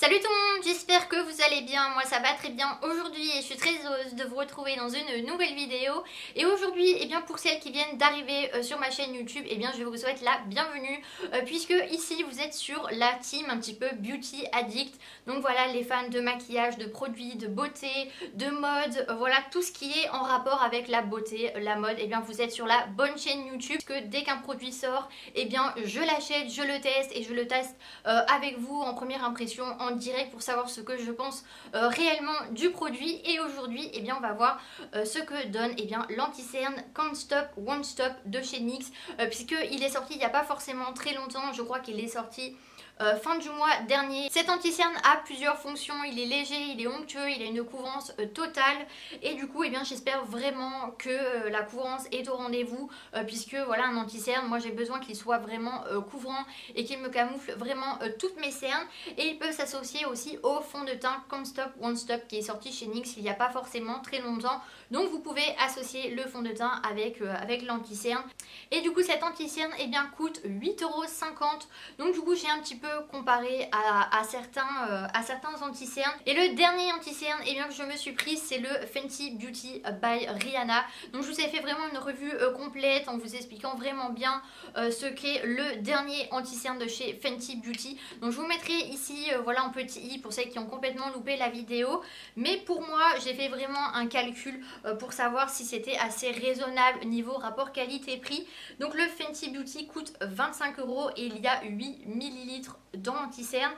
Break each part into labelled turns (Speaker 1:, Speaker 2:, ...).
Speaker 1: Salut tout le monde, j'espère que vous allez bien, moi ça va très bien aujourd'hui et je suis très heureuse de vous retrouver dans une nouvelle vidéo. Et aujourd'hui, pour celles qui viennent d'arriver sur ma chaîne YouTube, je vous souhaite la bienvenue puisque ici vous êtes sur la team un petit peu beauty addict. Donc voilà, les fans de maquillage, de produits, de beauté, de mode, voilà tout ce qui est en rapport avec la beauté, la mode, vous êtes sur la bonne chaîne YouTube. Parce que dès qu'un produit sort, je l'achète, je le teste et je le teste avec vous en première impression, en direct pour savoir ce que je pense réellement du produit. Et aujourd'hui on va voir ce que donne l'anti-cerne Can't Stop Won't Stop de chez NYX, puisqu'il est sorti il n'y a pas forcément très longtemps, je crois qu'il est sorti fin du mois dernier. Cet anti-cerne a plusieurs fonctions, il est léger, il est onctueux, il a une couvrance totale et du coup j'espère vraiment que la couvrance est au rendez-vous puisque voilà, un anti-cerne, moi j'ai besoin qu'il soit vraiment couvrant et qu'il me camoufle vraiment toutes mes cernes. Et il peut s'associer aussi au fond de teint Can't Stop Won't Stop qui est sorti chez NYX il n'y a pas forcément très longtemps, donc vous pouvez associer le fond de teint avec l'anti-cerne. Et du coup cet anti-cerne coûte 8,50 €, donc du coup j'ai un petit peu comparé à certains anti-cernes. Et le dernier anti-cerne que je me suis pris, c'est le Fenty Beauty by Rihanna. Donc je vous ai fait vraiment une revue complète en vous expliquant vraiment bien ce qu'est le dernier anti-cerne de chez Fenty Beauty. Donc je vous mettrai ici voilà en petit i pour celles qui ont complètement loupé la vidéo. Mais pour moi j'ai fait vraiment un calcul pour savoir si c'était assez raisonnable niveau rapport qualité-prix. Donc le Fenty Beauty coûte 25 € et il y a 8 ml dans l'anti-cerne.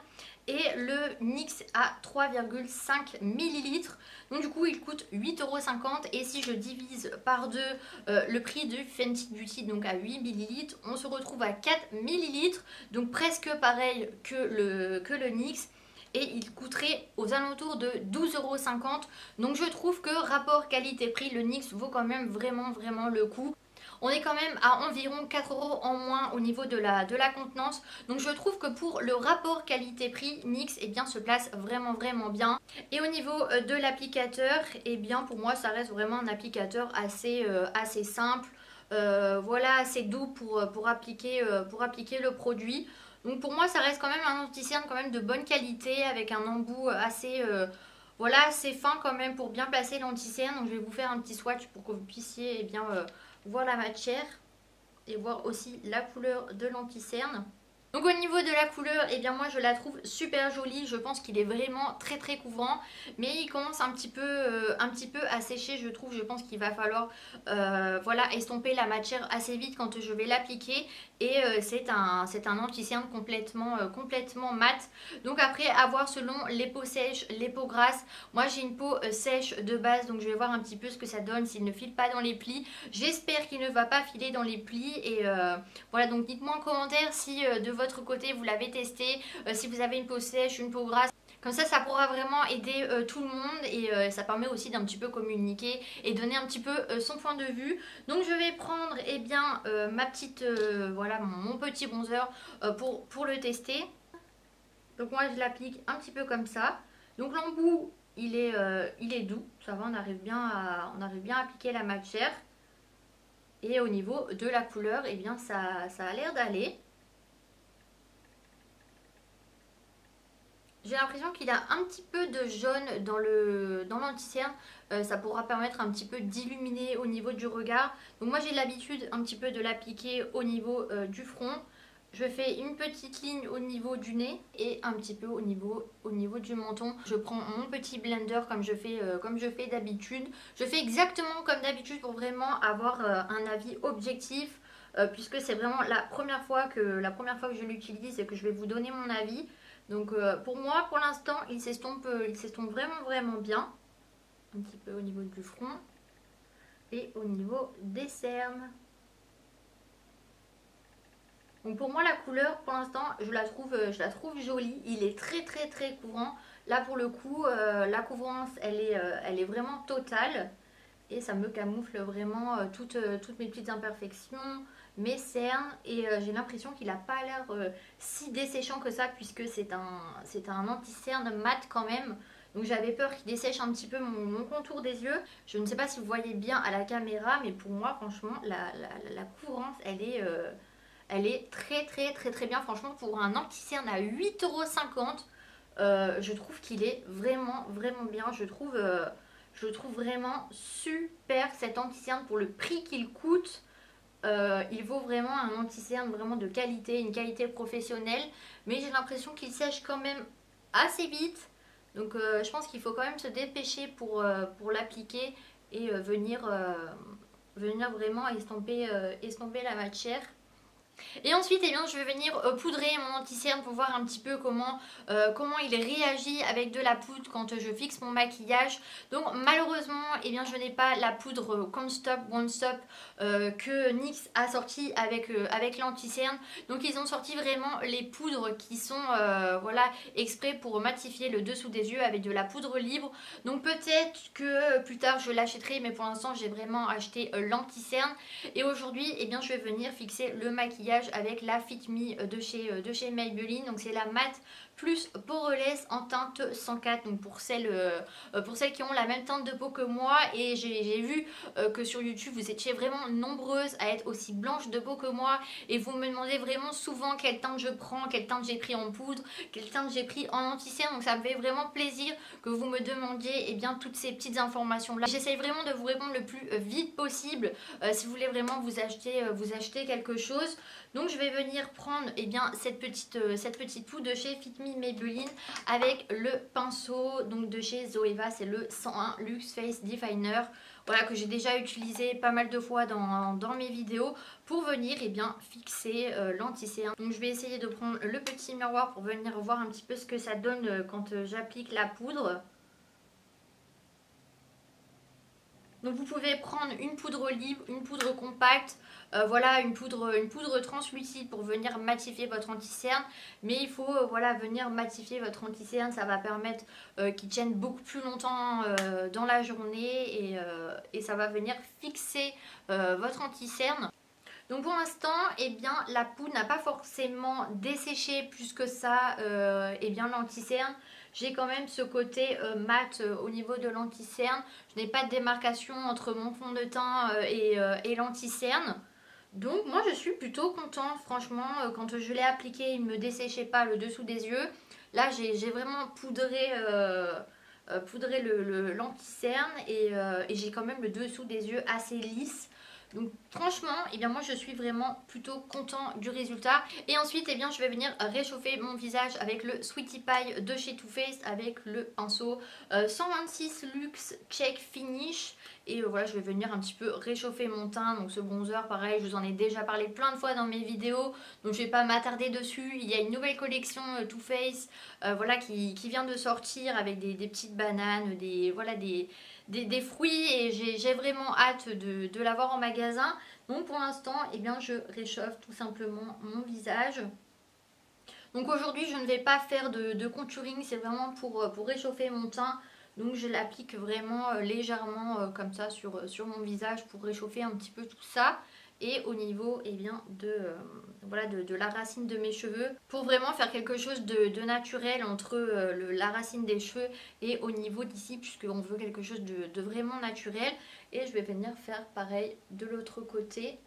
Speaker 1: Et le NYX a 3,5 ml. Donc du coup il coûte 8,50 € et si je divise par deux le prix du Fenty Beauty, donc à 8 ml, on se retrouve à 4 ml, donc presque pareil que le NYX. Et il coûterait aux alentours de 12,50 €. Donc je trouve que rapport qualité-prix, le NYX vaut quand même vraiment le coup. On est quand même à environ 4 € en moins au niveau de la contenance. Donc je trouve que pour le rapport qualité-prix, NYX se place vraiment bien. Et au niveau de l'applicateur, pour moi ça reste vraiment un applicateur assez simple. Voilà, assez doux pour appliquer le produit. Donc pour moi ça reste quand même un anti-cerne quand même de bonne qualité avec un embout assez... voilà, assez fin quand même pour bien placer l'anti-cerne. Donc je vais vous faire un petit swatch pour que vous puissiez voir la matière et voir aussi la couleur de l'anti-cerne. Donc au niveau de la couleur, moi je la trouve super jolie. Je pense qu'il est vraiment très couvrant, mais il commence un petit peu à sécher, je trouve. Je pense qu'il va falloir voilà, estomper la matière assez vite quand je vais l'appliquer. Et c'est un anti-cerne complètement mat. Donc après, à voir selon les peaux sèches, les peaux grasses. Moi j'ai une peau sèche de base, donc je vais voir un petit peu ce que ça donne s'il ne file pas dans les plis. J'espère qu'il ne va pas filer dans les plis. Et voilà, donc dites-moi en commentaire si de votre côté vous l'avez testé, si vous avez une peau sèche, une peau grasse. Comme ça pourra vraiment aider tout le monde et ça permet aussi d'un petit peu communiquer et donner un petit peu son point de vue. Donc je vais prendre ma petite, voilà, mon petit bronzer pour le tester. Donc moi je l'applique un petit peu comme ça. Donc l'embout il est doux, ça va, on arrive bien à appliquer la matière. Et au niveau de la couleur, ça a l'air d'aller. J'ai l'impression qu'il a un petit peu de jaune dans l'anti-cerne. Ça pourra permettre un petit peu d'illuminer au niveau du regard. Donc moi j'ai l'habitude un petit peu de l'appliquer au niveau du front. Je fais une petite ligne au niveau du nez et un petit peu au niveau du menton. Je prends mon petit blender comme je fais d'habitude. Je fais exactement comme d'habitude pour vraiment avoir un avis objectif. Puisque c'est vraiment la première fois que je l'utilise et que je vais vous donner mon avis. Donc pour moi, pour l'instant, il s'estompe vraiment bien. Un petit peu au niveau du front et au niveau des cernes. Donc pour moi, la couleur, pour l'instant, je la trouve jolie. Il est très couvrant. Là, pour le coup, la couvrance, elle est vraiment totale. Et ça me camoufle vraiment toutes mes petites imperfections, mes cernes. Et j'ai l'impression qu'il n'a pas l'air si desséchant que ça, puisque c'est un anti-cerne mat quand même. Donc j'avais peur qu'il dessèche un petit peu mon contour des yeux. Je ne sais pas si vous voyez bien à la caméra, mais pour moi franchement la couvrance elle est très bien. Franchement pour un anti-cerne à 8,50 €, Je trouve qu'il est vraiment bien. Je le trouve vraiment super cet anti-cerne pour le prix qu'il coûte. Il vaut vraiment un anti-cerne vraiment de qualité, une qualité professionnelle. Mais j'ai l'impression qu'il sèche quand même assez vite. Donc je pense qu'il faut quand même se dépêcher pour l'appliquer et venir vraiment estomper la matière. Et ensuite, eh bien, je vais venir poudrer mon anti-cerne pour voir un petit peu comment il réagit avec de la poudre quand je fixe mon maquillage. Donc malheureusement, eh bien, je n'ai pas la poudre Can't Stop, Won't Stop que NYX a sorti avec l'anti-cerne. Donc ils ont sorti vraiment les poudres qui sont voilà, exprès pour matifier le dessous des yeux avec de la poudre libre. Donc peut-être que plus tard je l'achèterai, mais pour l'instant j'ai vraiment acheté l'anti-cerne. Et aujourd'hui, eh bien, je vais venir fixer le maquillage avec la Fit Me de chez Maybelline. Donc c'est la matte plus poreless en teinte 104. Donc pour celles qui ont la même teinte de peau que moi. Et j'ai vu que sur YouTube vous étiez vraiment nombreuses à être aussi blanches de peau que moi. Et vous me demandez vraiment souvent quelle teinte je prends, quelle teinte j'ai pris en poudre, quelle teinte j'ai pris en anti-cerne. Donc ça me fait vraiment plaisir que vous me demandiez bien toutes ces petites informations là. J'essaye vraiment de vous répondre le plus vite possible si vous voulez vraiment vous acheter quelque chose. Donc je vais venir prendre bien cette petite poudre de chez Fit Me Maybelline avec le pinceau donc de chez Zoeva, c'est le 101 Luxe Face Definer. Voilà, que j'ai déjà utilisé pas mal de fois dans mes vidéos pour venir bien fixer l'anti-cerne. Donc je vais essayer de prendre le petit miroir pour venir voir un petit peu ce que ça donne quand j'applique la poudre. Donc vous pouvez prendre une poudre libre, une poudre compacte, voilà, une poudre translucide pour venir matifier votre anti-cerne. Mais il faut voilà, venir matifier votre anti-cerne, ça va permettre qu'il tienne beaucoup plus longtemps dans la journée et ça va venir fixer votre anti-cerne. Donc pour l'instant, eh bien, la poudre n'a pas forcément desséché plus que ça bien, l'anti-cerne. J'ai quand même ce côté mat au niveau de l'anti-cerne. Je n'ai pas de démarcation entre mon fond de teint et l'anti-cerne. Donc moi je suis plutôt contente, franchement, quand je l'ai appliqué, il ne me desséchait pas le dessous des yeux. Là j'ai vraiment poudré l'anti-cerne et j'ai quand même le dessous des yeux assez lisse. Donc franchement, eh bien moi je suis vraiment plutôt content du résultat. Et ensuite, eh bien, je vais venir réchauffer mon visage avec le Sweetie Pie de chez Too Faced avec le pinceau 126 Luxe Check Finish. Et voilà, je vais venir un petit peu réchauffer mon teint. Donc ce bronzer, pareil, je vous en ai déjà parlé plein de fois dans mes vidéos. Donc je vais pas m'attarder dessus. Il y a une nouvelle collection Too Faced voilà, qui vient de sortir avec des petites bananes, des fruits. Et j'ai vraiment hâte de l'avoir en magasin. Donc pour l'instant, eh bien, je réchauffe tout simplement mon visage. Donc aujourd'hui, je ne vais pas faire de contouring. C'est vraiment pour réchauffer mon teint. Donc je l'applique vraiment légèrement comme ça sur mon visage pour réchauffer un petit peu tout ça. Et au niveau eh bien, voilà, de la racine de mes cheveux pour vraiment faire quelque chose de naturel entre la racine des cheveux et au niveau d'ici puisqu'on veut quelque chose de vraiment naturel. Et je vais venir faire pareil de l'autre côté.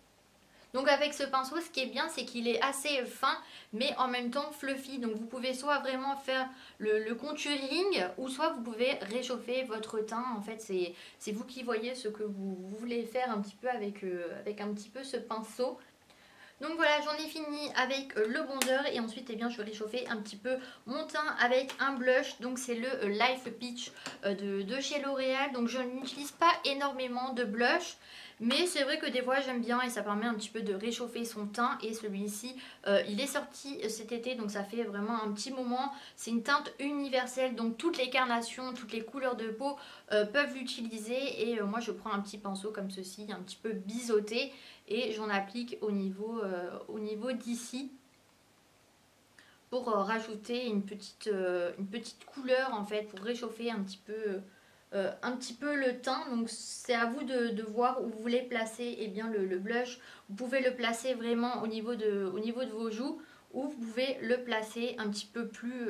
Speaker 1: Donc avec ce pinceau, ce qui est bien, c'est qu'il est assez fin, mais en même temps fluffy. Donc vous pouvez soit vraiment faire le contouring, ou soit vous pouvez réchauffer votre teint. En fait, c'est vous qui voyez ce que vous voulez faire un petit peu avec un petit peu ce pinceau. Donc voilà, j'en ai fini avec le bronzer et ensuite eh bien, je vais réchauffer un petit peu mon teint avec un blush. Donc c'est le Life Peach de chez L'Oréal. Donc je n'utilise pas énormément de blush. Mais c'est vrai que des fois j'aime bien et ça permet un petit peu de réchauffer son teint. Et celui-ci, il est sorti cet été, donc ça fait vraiment un petit moment. C'est une teinte universelle, donc toutes les carnations, toutes les couleurs de peau peuvent l'utiliser. Et moi je prends un petit pinceau comme ceci, un petit peu biseauté. Et j'en applique au niveau d'ici. Pour rajouter une petite couleur en fait, pour réchauffer un petit peu le teint. Donc c'est à vous de voir où vous voulez placer eh bien, le blush. Vous pouvez le placer vraiment au niveau de vos joues ou vous pouvez le placer un petit peu plus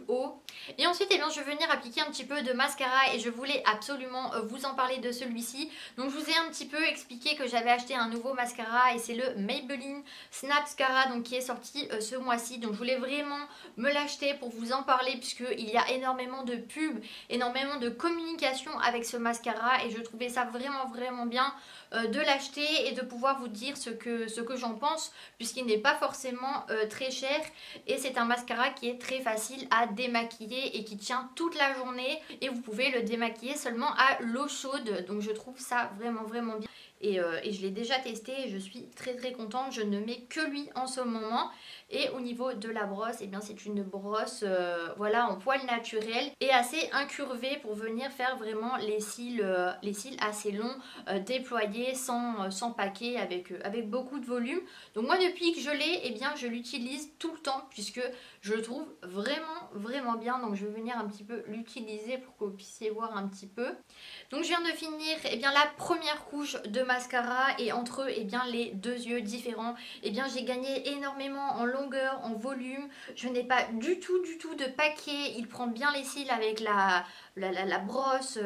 Speaker 1: haut. Et ensuite eh bien, je vais venir appliquer un petit peu de mascara et je voulais absolument vous en parler de celui-ci. Donc je vous ai un petit peu expliqué que j'avais acheté un nouveau mascara et c'est le Maybelline Snapscara donc qui est sorti ce mois-ci. Donc je voulais vraiment me l'acheter pour vous en parler puisqu'il y a énormément de pubs, énormément de communication avec ce mascara et je trouvais ça vraiment bien de l'acheter et de pouvoir vous dire ce que j'en pense puisqu'il n'est pas forcément très cher et c'est un mascara qui est très facile à démaquiller et qui tient toute la journée et vous pouvez le démaquiller seulement à l'eau chaude. Donc je trouve ça vraiment bien. Et je l'ai déjà testé et je suis très contente. Je ne mets que lui en ce moment. Et au niveau de la brosse, eh bien c'est une brosse voilà, en poil naturel et assez incurvée pour venir faire vraiment les cils assez longs, déployés sans paquet avec beaucoup de volume. Donc moi depuis que je l'ai, eh bien je l'utilise tout le temps puisque je le trouve vraiment bien. Donc je vais venir un petit peu l'utiliser pour que vous puissiez voir un petit peu. Donc je viens de finir eh bien, la première couche de mascara et entre eux eh bien, les deux yeux différents. Eh bien j'ai gagné énormément en longueur, en volume. Je n'ai pas du tout de paquet. Il prend bien les cils avec la brosse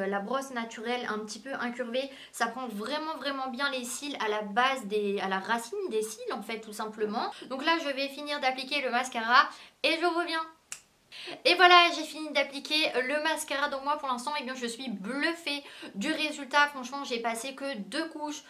Speaker 1: naturelle un petit peu incurvée. Ça prend vraiment bien les cils à la base, à la racine des cils en fait tout simplement. Donc là je vais finir d'appliquer le mascara et je reviens. Et voilà, j'ai fini d'appliquer le mascara. Donc moi pour l'instant eh bien, je suis bluffée du résultat. Franchement j'ai passé que 2 couches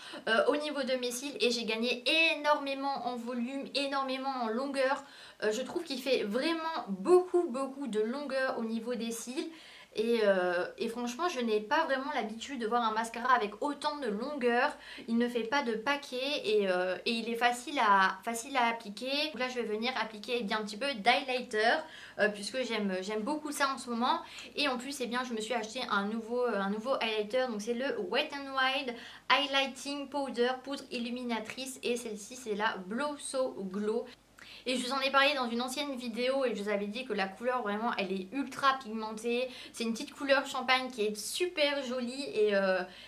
Speaker 1: au niveau de mes cils et j'ai gagné énormément en volume, énormément en longueur. Je trouve qu'il fait vraiment beaucoup de longueur au niveau des cils. Et franchement je n'ai pas vraiment l'habitude de voir un mascara avec autant de longueur. Il ne fait pas de paquet et il est facile à appliquer. Donc là je vais venir appliquer eh bien, un petit peu d'highlighter puisque j'aime beaucoup ça en ce moment. Et en plus eh bien, je me suis acheté un nouveau highlighter. Donc c'est le Wet n Wild Highlighting Powder, poudre illuminatrice. Et celle-ci c'est la Blow So Glow. Et je vous en ai parlé dans une ancienne vidéo et je vous avais dit que la couleur vraiment elle est ultra pigmentée. C'est une petite couleur champagne qui est super jolie et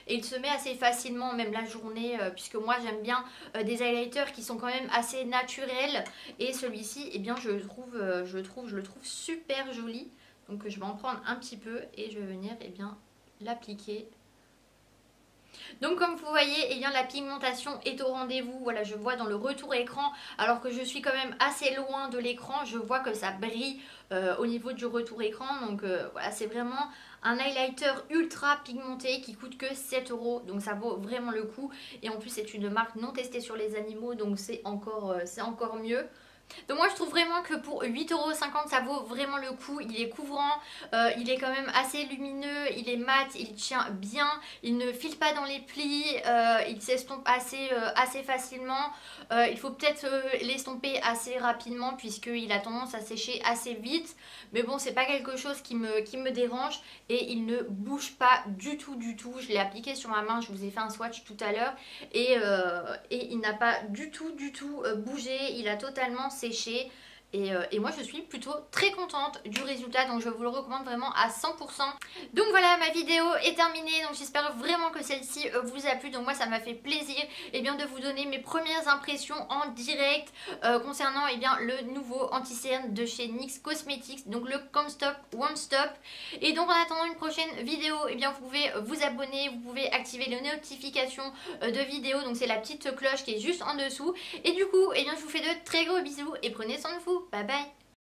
Speaker 1: il se met assez facilement même la journée puisque moi j'aime bien des highlighters qui sont quand même assez naturels. Et celui-ci eh bien je le trouve super joli. Donc je vais en prendre un petit peu et je vais venir eh bien l'appliquer. Donc comme vous voyez, eh bien, la pigmentation est au rendez-vous. Voilà, je vois dans le retour écran, alors que je suis quand même assez loin de l'écran, je vois que ça brille au niveau du retour écran. Donc voilà, c'est vraiment un highlighter ultra pigmenté qui coûte que 7 €. Donc ça vaut vraiment le coup. Et en plus c'est une marque non testée sur les animaux, donc c'est encore mieux. Donc moi je trouve vraiment que pour 8,50 € ça vaut vraiment le coup. Il est couvrant, il est quand même assez lumineux, il est mat, il tient bien, il ne file pas dans les plis, il s'estompe assez facilement. Il faut peut-être l'estomper assez rapidement puisqu'il a tendance à sécher assez vite. Mais bon c'est pas quelque chose qui me dérange et il ne bouge pas du tout. Je l'ai appliqué sur ma main, je vous ai fait un swatch tout à l'heure et il n'a pas du tout bougé, il a totalement séché. Et moi je suis plutôt très contente du résultat, donc je vous le recommande vraiment à 100%. Donc voilà, ma vidéo est terminée, donc j'espère vraiment que celle-ci vous a plu. Donc moi ça m'a fait plaisir eh bien, de vous donner mes premières impressions en direct concernant eh bien, le nouveau anti-cerne de chez NYX Cosmetics, donc le Can't Stop Won't Stop. Et donc en attendant une prochaine vidéo, eh bien, vous pouvez vous abonner, vous pouvez activer les notifications de vidéos, donc c'est la petite cloche qui est juste en dessous. Et du coup, eh bien, je vous fais de très gros bisous et prenez soin de vous. Bye bye.